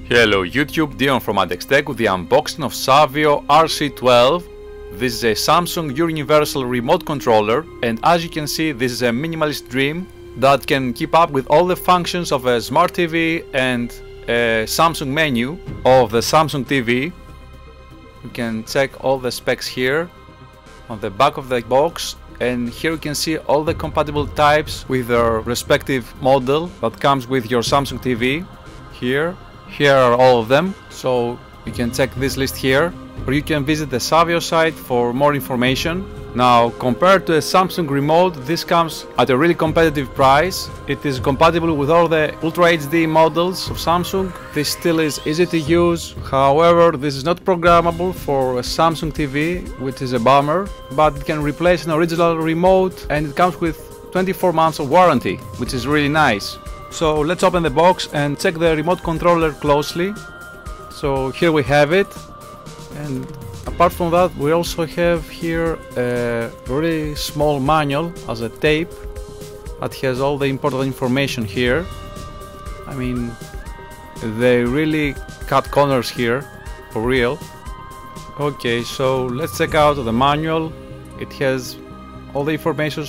Hello YouTube, Dion from Tech with the unboxing of Savio RC-12. This is a Samsung universal remote controller, and as you can see, this is a minimalist dream that can keep up with all the functions of a smart TV and a Samsung menu of the Samsung TV. You can check all the specs here on the back of the box, and here you can see all the compatible types with their respective model that comes with your Samsung TV. Here are all of them, so you can check this list here, or you can visit the Savio site for more information. Now, compared to a Samsung remote, this comes at a really competitive price. It is compatible with all the Ultra HD models of Samsung. This still is easy to use. However, this is not programmable for a Samsung TV, which is a bummer, but it can replace an original remote, and it comes with 24 months of warranty, which is really nice. So let's open the box and check the remote controller closely. So here we have it, and apart from that, we also have here a really small manual as a tape that has all the important information here. I mean, they really cut corners here, for real. Okay, so let's check out the manual. It has all the information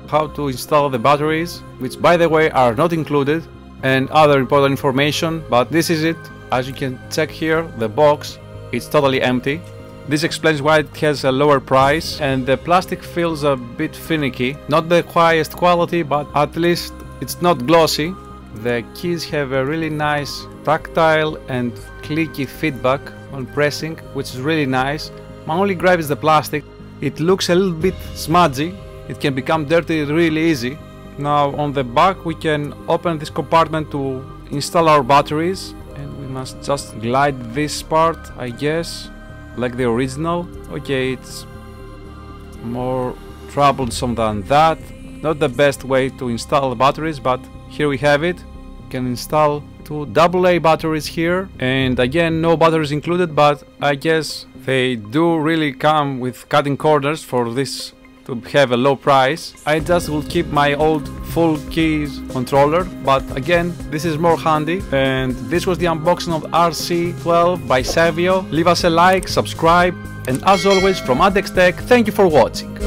how to install the batteries, which by the way are not included, and other important information, but this is it. As you can check here, the box, it's totally empty. This explains why it has a lower price, and the plastic feels a bit finicky. Not the highest quality, but at least it's not glossy. The keys have a really nice tactile and clicky feedback on pressing, which is really nice. My only gripe is the plastic. It looks a little bit smudgy. It can become dirty really easy. Now on the back we can open this compartment to install our batteries, and we must just glide this part, I guess, like the original. Okay, it's more troublesome than that. Not the best way to install the batteries, but here we have it. You can install two AA batteries here, and again, no batteries included, but I guess they do really come with cutting corners for this to have a low price. I just will keep my old full keys controller, but again, this is more handy. And this was the unboxing of RC-12 by Savio. Leave us a like, subscribe, and as always from Tech, thank you for watching.